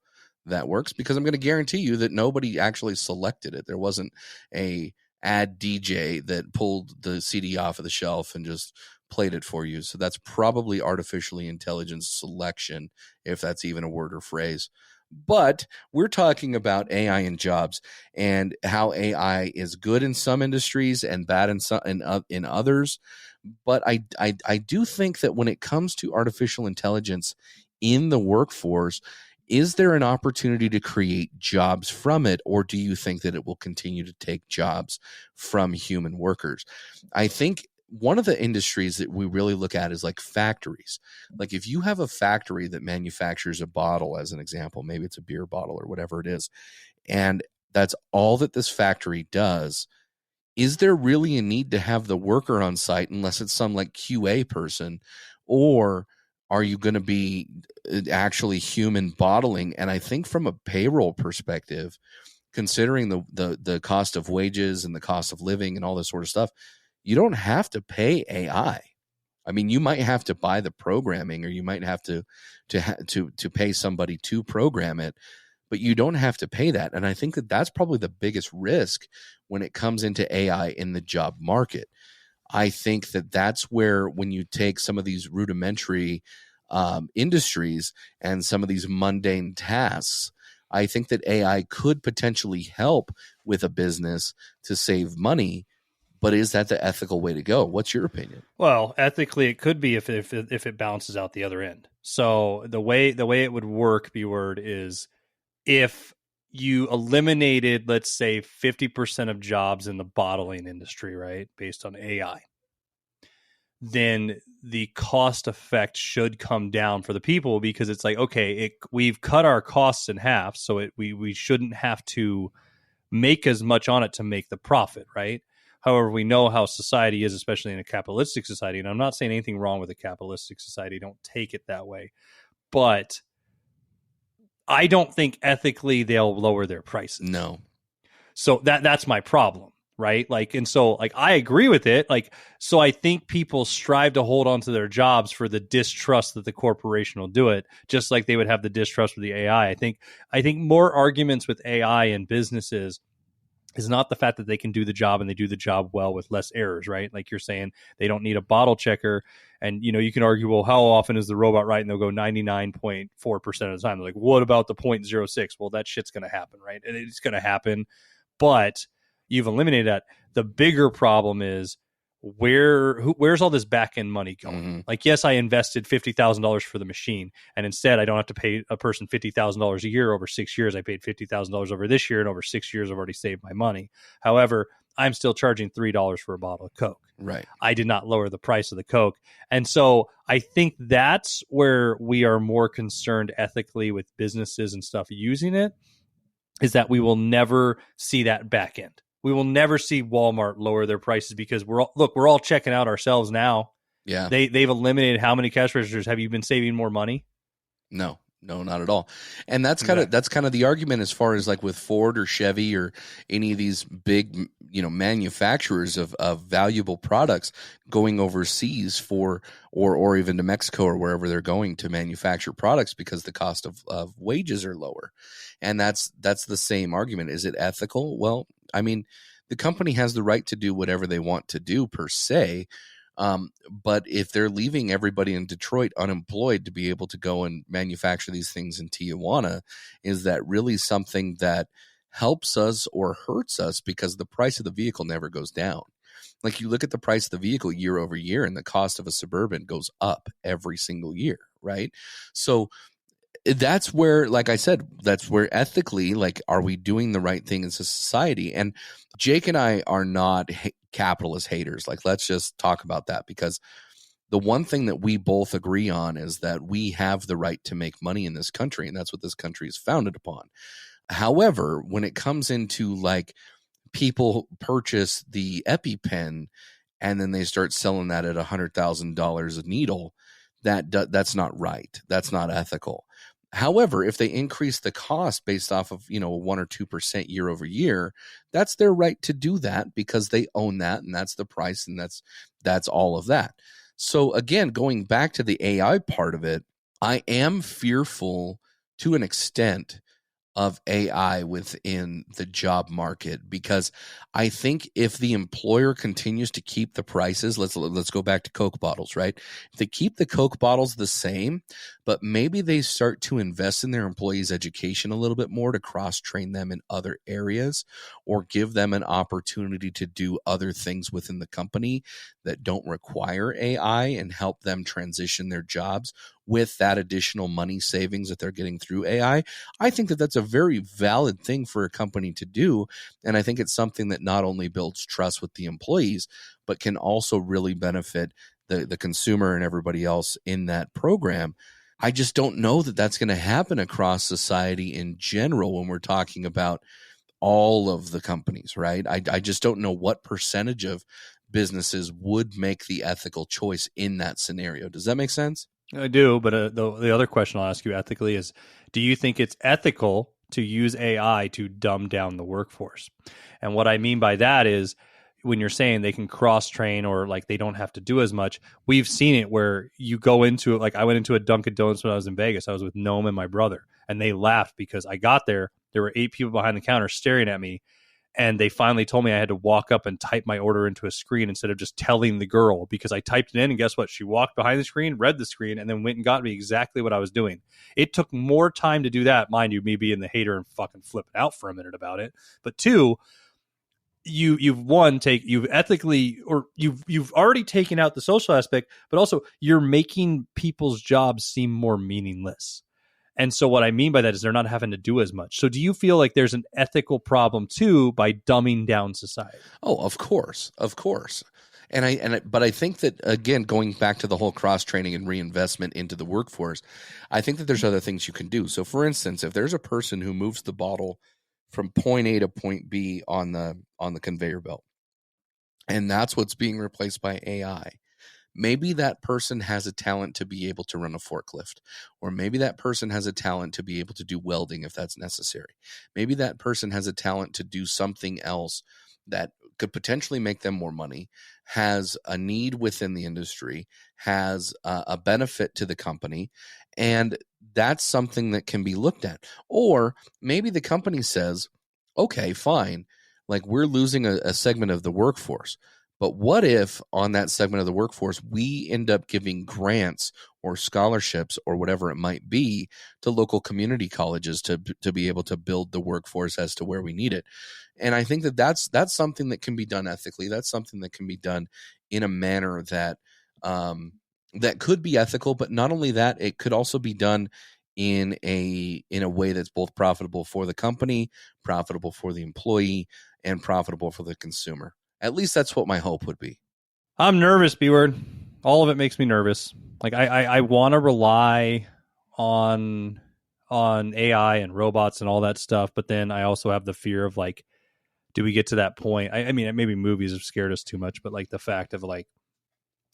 that works, because I'm going to guarantee you that nobody actually selected it. There wasn't a ad DJ that pulled the CD off of the shelf and just played it for you. So that's probably artificially intelligence selection, if that's even a word or phrase. But we're talking about AI in jobs and how AI is good in some industries and bad in others. But I do think that when it comes to artificial intelligence in the workforce, is there an opportunity to create jobs from it, or do you think that it will continue to take jobs from human workers? I think one of the industries that we really look at is like factories. Like if you have a factory that manufactures a bottle, as an example, maybe it's a beer bottle or whatever it is, and that's all that this factory does, is there really a need to have the worker on site unless it's some like QA person, or are you going to be actually human bottling? And I think from a payroll perspective, considering the cost of wages and the cost of living and all this sort of stuff, you don't have to pay AI. I mean, you might have to buy the programming, or you might have to pay somebody to program it, but you don't have to pay that. And I think that that's probably the biggest risk when it comes into AI in the job market. I think that that's where, when you take some of these rudimentary industries and some of these mundane tasks, I think that AI could potentially help with a business to save money. But is that the ethical way to go? What's your opinion? Well, ethically, it could be if it bounces out the other end. So the way it would work, B-word, is if you eliminated, let's say, 50% of jobs in the bottling industry, right, based on AI, then the cost effect should come down for the people, because it's like, okay, we've cut our costs in half, so we shouldn't have to make as much on it to make the profit, right? However, we know how society is, especially in a capitalistic society, and I'm not saying anything wrong with a capitalistic society, don't take it that way, but I don't think ethically they'll lower their prices. No. So that's my problem, right? Like, and so like I agree with it. Like, so I think people strive to hold on to their jobs for the distrust that the corporation will do it, just like they would have the distrust with the AI. I think more arguments with AI and businesses is not the fact that they can do the job and they do the job well with less errors, right? Like you're saying, they don't need a bottle checker. And, you know, you can argue, well, how often is the robot right? And they'll go 99.4% of the time. They're like, what about the 0.06? Well, that shit's going to happen, right? And it's going to happen. But you've eliminated that. The bigger problem is where's all this back end money going? Mm-hmm. Like, yes, I invested $50,000 for the machine, and instead I don't have to pay a person $50,000 a year over 6 years. I paid $50,000 over this year, and over 6 years I've already saved my money. However, I'm still charging $3 for a bottle of Coke. Right. I did not lower the price of the Coke. And so I think that's where we are more concerned ethically with businesses and stuff using it, is that we will never see that back end. We will never see Walmart lower their prices, because we're all checking out ourselves now. Yeah. They've eliminated how many cash registers. Have you been saving more money? No, not at all. And that's kind of the argument as far as like with Ford or Chevy or any of these big, you know, manufacturers of valuable products going overseas or even to Mexico or wherever they're going to manufacture products, because the cost of wages are lower. And that's the same argument. Is it ethical? Well, I mean, the company has the right to do whatever they want to do per se. But if they're leaving everybody in Detroit unemployed to be able to go and manufacture these things in Tijuana, is that really something that helps us or hurts us? Because the price of the vehicle never goes down. Like, you look at the price of the vehicle year over year, and the cost of a Suburban goes up every single year, right? So that's where, like I said, that's where ethically, like, are we doing the right thing as a society? And Jake and I are not capitalist haters. Like, let's just talk about that, because the one thing that we both agree on is that we have the right to make money in this country, and that's what this country is founded upon. However, when it comes into like people purchase the EpiPen and then they start selling that at $100,000 a needle, that's not right. That's not ethical. However, if they increase the cost based off of, you know, 1 or 2% year over year, that's their right to do that, because they own that, and that's the price, and that's all of that. So again, going back to the AI part of it, I am fearful to an extent of AI within the job market, because I think if the employer continues to keep the prices, let's go back to Coke bottles, right? If they keep the Coke bottles the same, but maybe they start to invest in their employees' education a little bit more to cross-train them in other areas, or give them an opportunity to do other things within the company that don't require AI, and help them transition their jobs with that additional money savings that they're getting through AI, I think that that's a very valid thing for a company to do. And I think it's something that not only builds trust with the employees, but can also really benefit the consumer and everybody else in that program. I just don't know that that's going to happen across society in general when we're talking about all of the companies, right? I just don't know what percentage of businesses would make the ethical choice in that scenario. Does that make sense? I do, but the other question I'll ask you ethically is, do you think it's ethical to use AI to dumb down the workforce? And what I mean by that is, when you're saying they can cross-train, or like they don't have to do as much, we've seen it where you go into it. Like, I went into a Dunkin' Donuts when I was in Vegas. I was with Noam and my brother, and they laughed because I got there. There were 8 people behind the counter staring at me. And they finally told me I had to walk up and type my order into a screen instead of just telling the girl, because I typed it in, and guess what? She walked behind the screen, read the screen, and then went and got me exactly what I was doing. It took more time to do that, mind you, me being the hater and fucking flipping out for a minute about it. But two, you've ethically, or you've already taken out the social aspect, but also you're making people's jobs seem more meaningless. And so what I mean by that is they're not having to do as much. So do you feel like there's an ethical problem too by dumbing down society? Oh, of course. But I think that, again, going back to the whole cross training and reinvestment into the workforce, I think that there's other things you can do. So, for instance, if there's a person who moves the bottle from point A to point B on the conveyor belt, and that's what's being replaced by AI, maybe that person has a talent to be able to run a forklift, or maybe that person has a talent to be able to do welding if that's necessary. Maybe that person has a talent to do something else that could potentially make them more money, has a need within the industry, has a benefit to the company, and that's something that can be looked at. Or maybe the company says, okay, fine, like we're losing a segment of the workforce. But what if on that segment of the workforce, we end up giving grants or scholarships or whatever it might be to local community colleges to be able to build the workforce as to where we need it? And I think that that's something that can be done ethically. That's something that can be done in a manner that that could be ethical. But not only that, it could also be done in a way that's both profitable for the company, profitable for the employee, and profitable for the consumer. At least that's what my hope would be. I'm nervous, B-word. All of it makes me nervous. Like I want to rely on AI and robots and all that stuff, but then I also have the fear of like, do we get to that point? I mean, maybe movies have scared us too much, but like the fact of like,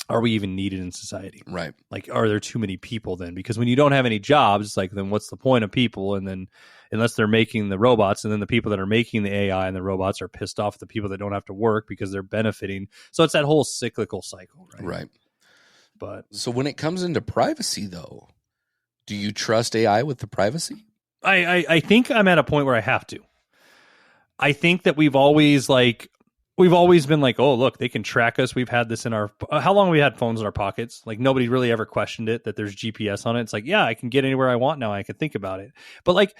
are we even needed in society? Right. Like, are there too many people then? Because when you don't have any jobs, it's like, then what's the point of people? And then unless they're making the robots, and then the people that are making the AI and the robots are pissed off at the people that don't have to work because they're benefiting. So it's that whole cyclical cycle, right? Right. But so when it comes into privacy, though, do you trust AI with the privacy? I think I'm at a point where I have to. I think that we've always been like, oh, look, they can track us. We've had this in our, how long have we had phones in our pockets? Like nobody really ever questioned it, that there's GPS on it. It's like, yeah, I can get anywhere I want now. I can think about it. But like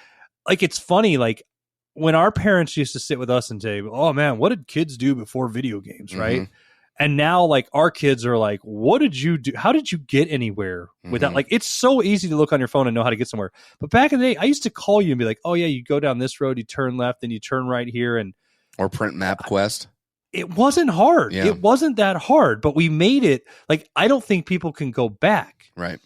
it's funny, like when our parents used to sit with us and say, oh man, what did kids do before video games? Right. Mm-hmm. And now like our kids are like, what did you do? How did you get anywhere without like, it's so easy to look on your phone and know how to get somewhere. But back in the day, I used to call you and be like, oh yeah, you go down this road, you turn left, then you turn right here. And or print MapQuest. It wasn't hard. Yeah. It wasn't that hard, but we made it like, I don't think people can go back. Right.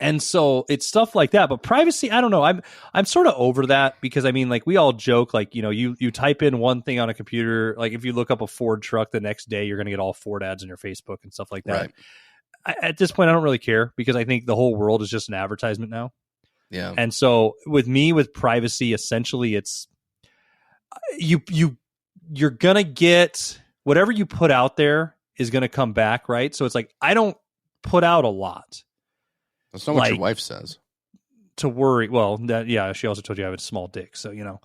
And so it's stuff like that. But privacy, I don't know. I'm sort of over that because I mean, like we all joke, like, you know, you type in one thing on a computer, like if you look up a Ford truck the next day, you're going to get all Ford ads on your Facebook and stuff like that. Right. At this point, I don't really care because I think the whole world is just an advertisement now. Yeah. And so with me, with privacy, essentially it's you're going to get whatever you put out there is going to come back. Right. So it's like, I don't put out a lot. That's not what your wife says. To worry. Well, that, yeah, she also told you I have a small dick. So, you know,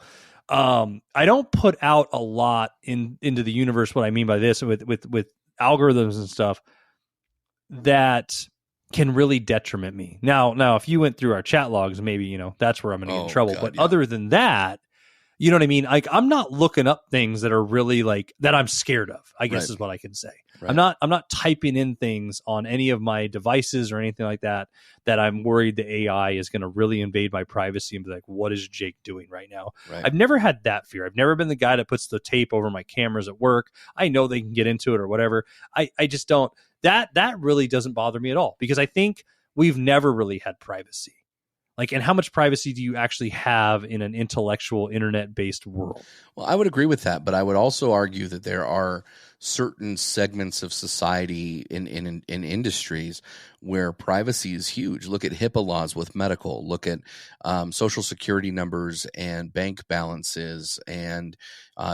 I don't put out a lot into the universe. What I mean by this with algorithms and stuff that can really detriment me. Now, if you went through our chat logs, maybe, you know, that's where I'm going to get in trouble. God, but yeah. other than that, you know what I mean? Like, I'm not looking up things that are really like that I'm scared of, I guess is what I can say. Right. I'm not typing in things on any of my devices or anything like that I'm worried the AI is going to really invade my privacy and be like, what is Jake doing right now? Right. I've never had that fear. I've never been the guy that puts the tape over my cameras at work. I know they can get into it or whatever. I just don't. That really doesn't bother me at all because I think we've never really had privacy. Like, and how much privacy do you actually have in an intellectual internet-based world? Well, I would agree with that, but I would also argue that there are certain segments of society in industries where privacy is huge. Look at HIPAA laws with medical. Look at social security numbers and bank balances and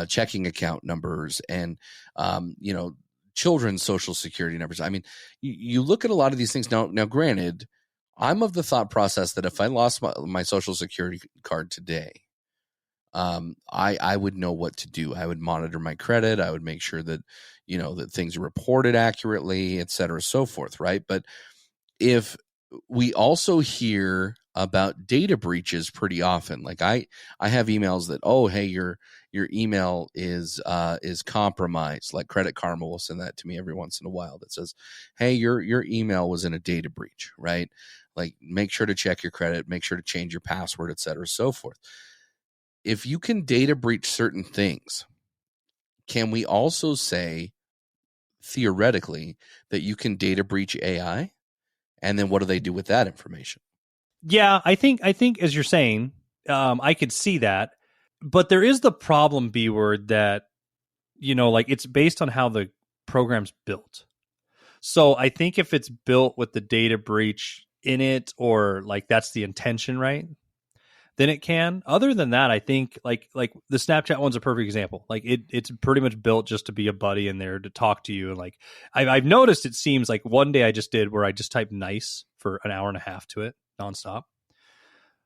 checking account numbers and you know, children's social security numbers. I mean, you look at a lot of these things now. Granted, I'm of the thought process that if I lost my social security card today, I would know what to do. I would monitor my credit. I would make sure that, you know, that things are reported accurately, et cetera, so forth. Right. But if we also hear about data breaches pretty often, like I have emails that, oh, hey, your email is compromised. Like Credit Karma will send that to me every once in a while that says, hey, your email was in a data breach, right? Like, make sure to check your credit, make sure to change your password, et cetera, so forth. If you can data breach certain things, can we also say theoretically that you can data breach AI, and then what do they do with that information? Yeah, I think as you're saying, I could see that, but there is the problem, B word, that like it's based on how the program's built. So I think if it's built with the data breach in it, or like that's the intention, right? Then it can. Other than that, I think like the Snapchat one's a perfect example. Like it's pretty much built just to be a buddy in there to talk to you. And like I've noticed, it seems like one day I just did where I just typed nice for an hour and a half to it nonstop.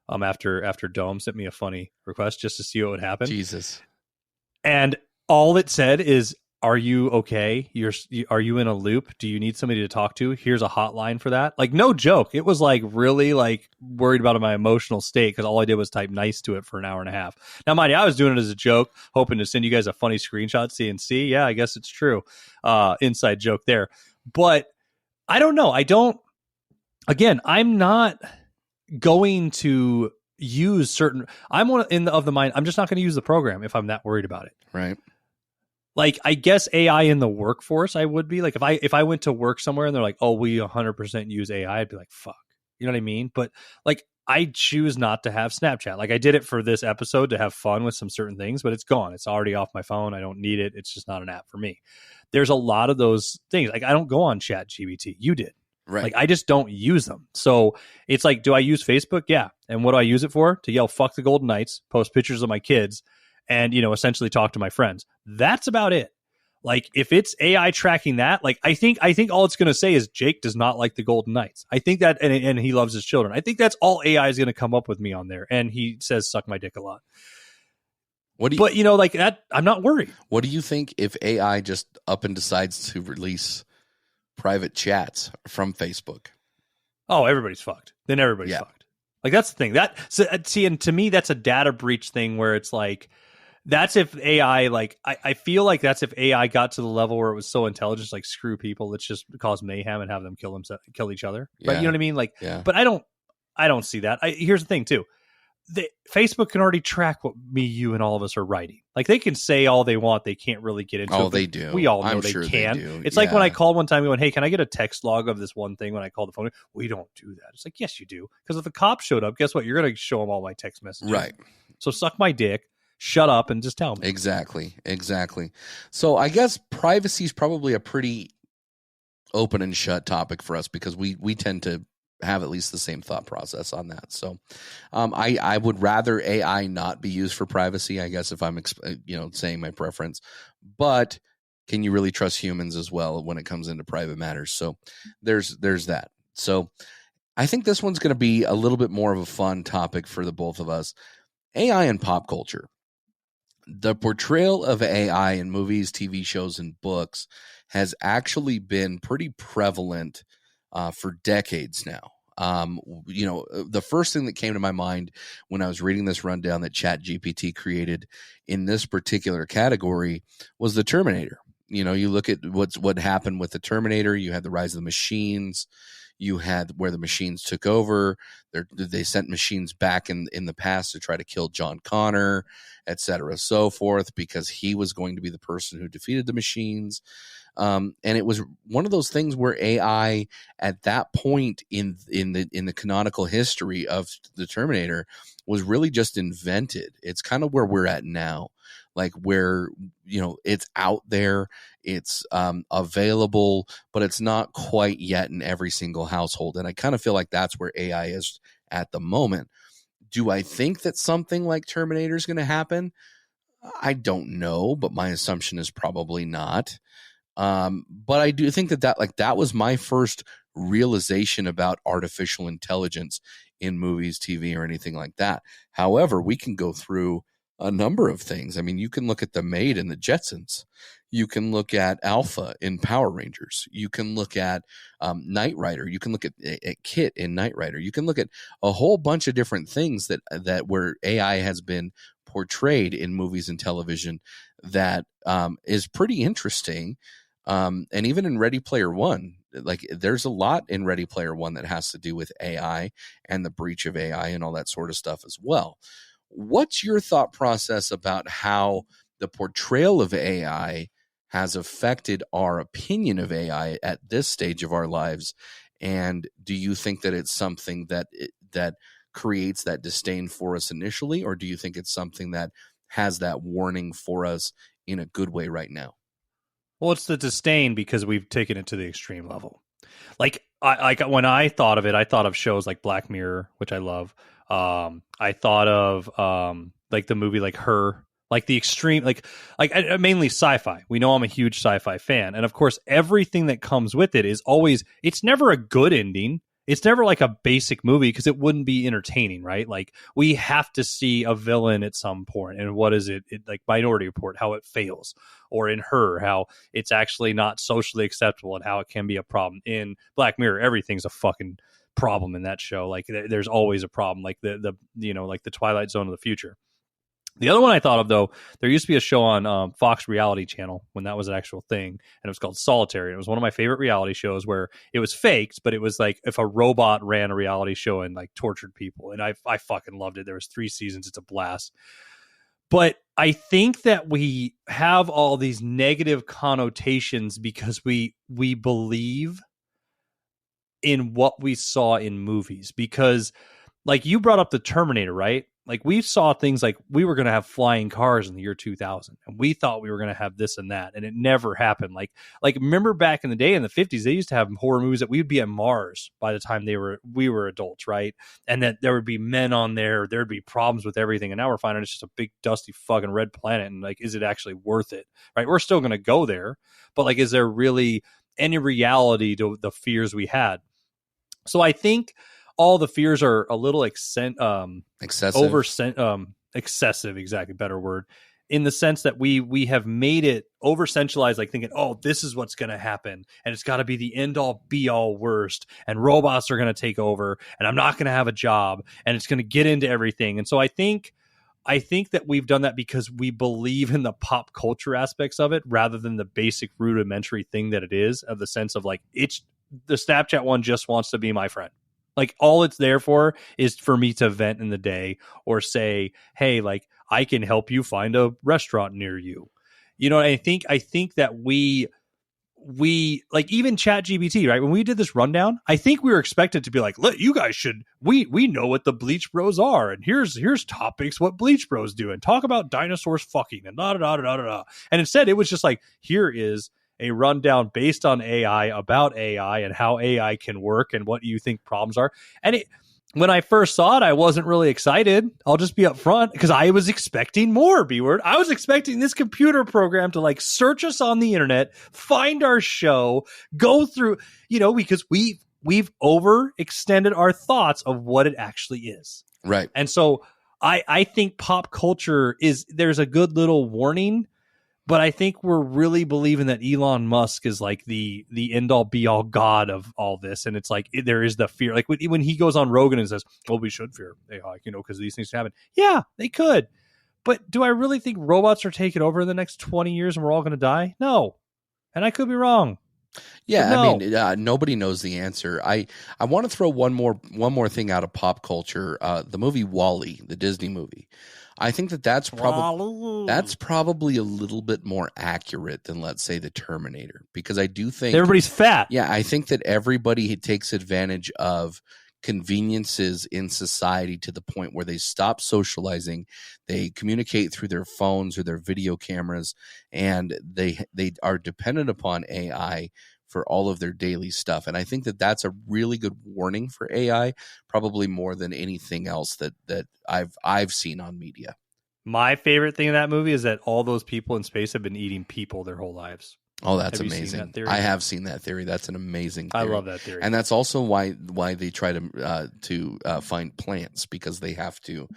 After Dome sent me a funny request just to see what would happen. Jesus. And all it said is, "Are you okay? Are you in a loop? Do you need somebody to talk to? Here's a hotline for that." Like, no joke. It was like really like worried about my emotional state because all I did was type nice to it for an hour and a half. Now, mind you, I was doing it as a joke, hoping to send you guys a funny screenshot, CNC. Yeah, I guess it's true. Inside joke there. But I don't know. Again, I'm not going to use certain. I'm of the mind. I'm just not going to use the program if I'm that worried about it. Right. Like, I guess AI in the workforce, I would be like, if I went to work somewhere and they're like, "Oh, we 100% use AI," I'd be like, "Fuck," you know what I mean? But like, I choose not to have Snapchat. Like, I did it for this episode to have fun with some certain things, but it's gone. It's already off my phone. I don't need it. It's just not an app for me. There's a lot of those things. Like, I don't go on ChatGPT. You did. Right. Like, I just don't use them. So it's like, do I use Facebook? Yeah. And what do I use it for? To yell, "Fuck the Golden Knights," post pictures of my kids, and, essentially talk to my friends. That's about it. Like, if it's AI tracking that, like, I think all it's going to say is Jake does not like the Golden Knights. I think that, and he loves his children. I think that's all AI is going to come up with me on there. And he says, "Suck my dick" a lot. But like that, I'm not worried. What do you think if AI just up and decides to release private chats from Facebook? Oh, everybody's fucked. Then everybody's fucked. Like, that's the thing. And to me, that's a data breach thing where it's like, that's if AI, like, I feel like that's if AI got to the level where it was so intelligent, like, screw people, let's just cause mayhem and have them kill each other. Yeah. Right? You know what I mean? Like, yeah. But I don't see that. Here's the thing too. Facebook can already track what me, you, and all of us are writing. Like, they can say all they want. They can't really get into it. Oh, they do. We all know I'm they sure can. They do. It's like when I called one time going, "Hey, can I get a text log of this one thing?" When I called the phone, we don't do that. It's like, yes, you do. Because if the cops showed up, guess what? You're going to show them all my text messages. Right. So suck my dick, shut up, and just tell me. Exactly. So I guess privacy is probably a pretty open and shut topic for us because we tend to have at least the same thought process on that. So I would rather AI not be used for privacy, I guess, if I'm saying my preference. But can you really trust humans as well when it comes into private matters? So there's that. So I think this one's going to be a little bit more of a fun topic for the both of us. AI and pop culture. The portrayal of AI in movies, TV shows, and books has actually been pretty prevalent for decades now. The first thing that came to my mind when I was reading this rundown that ChatGPT created in this particular category was the Terminator. You look at what happened with the Terminator. You had the rise of the machines. You had where the machines took over. They sent machines back in the past to try to kill John Connor, et cetera, so forth, because he was going to be the person who defeated the machines. And it was one of those things where AI at that point in the canonical history of the Terminator was really just invented. It's kind of where we're at now, like where, it's out there, it's available, but it's not quite yet in every single household. And I kind of feel like that's where AI is at the moment. Do I think that something like Terminator is going to happen? I don't know, but my assumption is probably not. But I do think that was my first realization about artificial intelligence in movies, TV, or anything like that. However, we can go through a number of things. I mean, you can look at the Maid in the Jetsons. You can look at Alpha in Power Rangers. You can look at Knight Rider. You can look at Kit in Knight Rider. You can look at a whole bunch of different things that where AI has been portrayed in movies and television that is pretty interesting. And even in Ready Player One, like there's a lot in Ready Player One that has to do with AI and the breach of AI and all that sort of stuff as well. What's your thought process about how the portrayal of AI has affected our opinion of AI at this stage of our lives? And do you think that it's something that that creates that disdain for us initially, or do you think it's something that has that warning for us in a good way right now? Well, it's the disdain because we've taken it to the extreme level. Like, when I thought of it, I thought of shows like Black Mirror, which I love. I thought of like the movie like Her, like the extreme, like mainly sci-fi. We know I'm a huge sci-fi fan, and of course, everything that comes with it is always. It's never a good ending. It's never like a basic movie because it wouldn't be entertaining, right? Like we have to see a villain at some point, and what is it like Minority Report, how it fails, or in Her, how it's actually not socially acceptable and how it can be a problem. In Black Mirror, everything's a fucking problem in that show. Like there's always a problem, like the like the Twilight Zone of the future. The other one I thought of, though, there used to be a show on Fox Reality Channel when that was an actual thing, and it was called Solitary. It was one of my favorite reality shows where it was faked, but it was like if a robot ran a reality show and like tortured people, and I fucking loved it. There was 3 seasons. It's a blast. But I think that we have all these negative connotations because we believe in what we saw in movies. Because, like, you brought up the Terminator, right? Like we saw things like we were going to have flying cars in the year 2000, and we thought we were going to have this and that, and it never happened. Like remember back in the day in the 50s, they used to have horror movies that we'd be at Mars by the time we were adults, right? And that there would be men on there, there'd be problems with everything, and now we're finding it's just a big dusty fucking red planet, and like, is it actually worth it? Right? We're still going to go there, but like, is there really any reality to the fears we had? So I think all the fears are a little excessive, excessive, exactly, better word, in the sense that we have made it over centralized, like thinking, oh, this is what's going to happen, and it's got to be the end all be all worst, and robots are going to take over, and I'm not going to have a job, and it's going to get into everything. And so I think that we've done that because we believe in the pop culture aspects of it rather than the basic rudimentary thing that it is, of the sense of like, it's the Snapchat one just wants to be my friend. Like all it's there for is for me to vent in the day or say, hey, like I can help you find a restaurant near you. You know, I think that we like even ChatGPT, right? When we did this rundown, I think we were expected to be like, look, you guys should, we know what the Bleach Bros are. And here's topics, what Bleach Bros do, and talk about dinosaurs fucking and da da da da da da. And instead it was just like, here is a rundown based on AI about AI and how AI can work and what you think problems are. And when I first saw it, I wasn't really excited. I'll just be upfront because I was expecting more, B-word. I was expecting this computer program to like search us on the internet, find our show, go through, you know, because we've overextended our thoughts of what it actually is. Right. And so I think pop culture there's a good little warning. But I think we're really believing that Elon Musk is like the end all be all god of all this. And it's like, there is the fear. Like when he goes on Rogan and says, well, we should fear AI, you know, because these things happen. Yeah, they could. But do I really think robots are taking over in the next 20 years and we're all going to die? No. And I could be wrong. Yeah, no. I mean, nobody knows the answer. I want to throw one more thing out of pop culture. The movie WALL-E, the Disney movie. I think that's probably a little bit more accurate than, let's say, the Terminator, because I do think everybody's fat. Yeah, I think that everybody takes advantage of conveniences in society to the point where they stop socializing, they communicate through their phones or their video cameras, and they are dependent upon AI for all of their daily stuff. And I think that that's a really good warning for AI, probably more than anything else that I've seen on media. My favorite thing in that movie is that all those people in space have been eating people their whole lives. Oh, that's amazing. I have seen that theory. That's an amazing theory. I love that theory. And that's also why they try to find plants, because they have to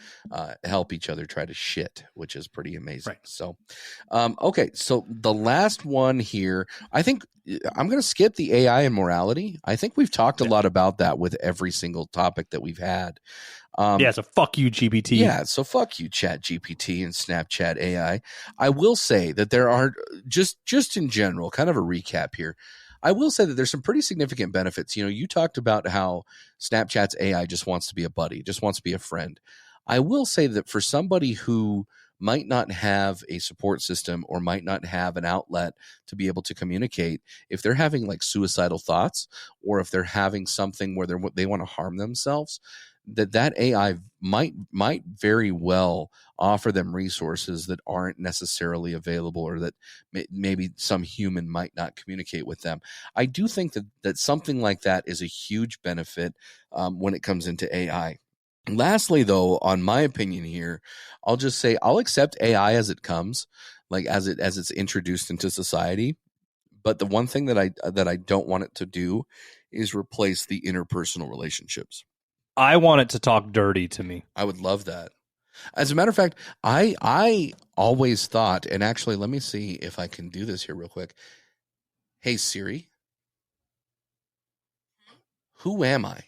help each other try to shit, which is pretty amazing. Right. So, okay. So the last one here, I think I'm going to skip the AI and morality. I think we've talked a lot about that with every single topic that we've had. So fuck you, GPT. Yeah, so fuck you, Chat GPT and Snapchat AI. I will say that there are, just in general, kind of a recap here, I will say that there's some pretty significant benefits. You know, you talked about how Snapchat's AI just wants to be a buddy, just wants to be a friend. I will say that for somebody who might not have a support system or might not have an outlet to be able to communicate, if they're having like suicidal thoughts or if they're having something where they want to harm themselves, that AI might very well offer them resources that aren't necessarily available, or that maybe some human might not communicate with them. I do think that something like that is a huge benefit when it comes into AI. Lastly, though, on my opinion here, I'll just say I'll accept AI as it comes, like as it's introduced into society. But the one thing that I don't want it to do is replace the interpersonal relationships. I want it to talk dirty to me. I would love that. As a matter of fact, I always thought, and actually, let me see if I can do this here real quick. Hey, Siri, who am I?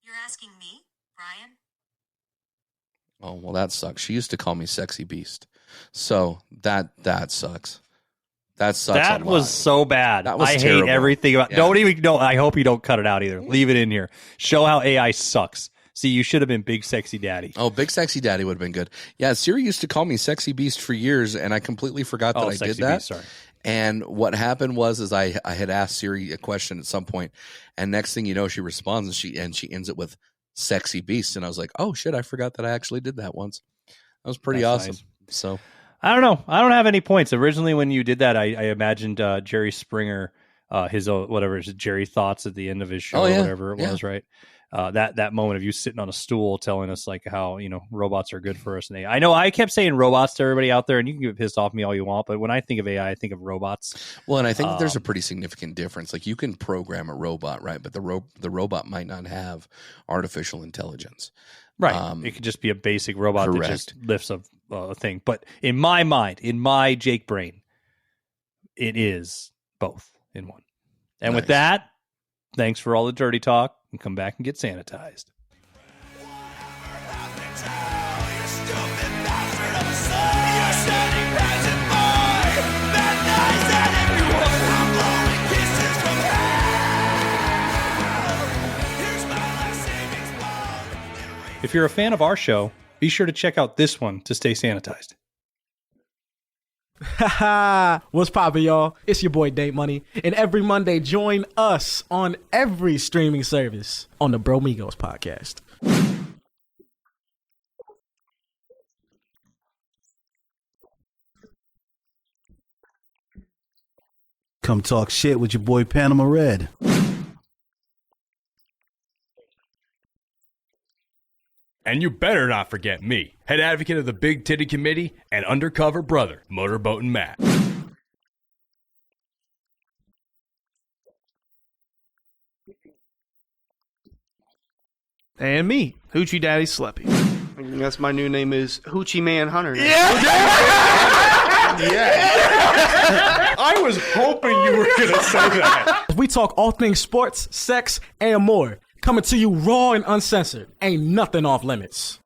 You're asking me, Brian? Oh, well, that sucks. She used to call me Sexy Beast. So that sucks. That sucks. That was so bad. I terrible. hate everything about. Yeah. Don't even. No, I hope you don't cut it out either. Leave it in here. Show how AI sucks. See, you should have been Big Sexy Daddy. Oh, Big Sexy Daddy would have been good. Yeah, Siri used to call me Sexy Beast for years, and I completely forgot that I did that. Beast, sorry. And what happened was I had asked Siri a question at some point, and next thing you know, she responds and she ends it with Sexy Beast, and I was like, oh shit, I forgot that I actually did that once. That was pretty awesome. Nice. So I don't know. I don't have any points. Originally, when you did that, I imagined Jerry Springer, his Jerry Thoughts at the end of his show, or whatever it was, right? That moment of you sitting on a stool telling us like how robots are good for us. And I know I kept saying robots to everybody out there, and you can get pissed off at me all you want, but when I think of AI, I think of robots. Well, and I think that there's a pretty significant difference. Like you can program a robot, right? But the robot might not have artificial intelligence. Right. It could just be a basic robot correct. that just lifts a thing. But in my mind, in my Jake brain, it is both in one. And with that, thanks for all the dirty talk, and come back and get sanitized. If you're a fan of our show, be sure to check out this one to stay sanitized. Haha, what's poppin', y'all? It's your boy Date Money, and every Monday, join us on every streaming service on the Bro Migos podcast. Come talk shit with your boy Panama Red. And you better not forget me, head advocate of the Big Titty Committee and undercover brother, Motorboatin' Matt. And me, Hoochie Daddy Sleppy. I guess my new name is Hoochie Man Hunter. Now. Yeah! I was hoping you were going to say that. We talk all things sports, sex, and more. Coming to you raw and uncensored. Ain't nothing off limits.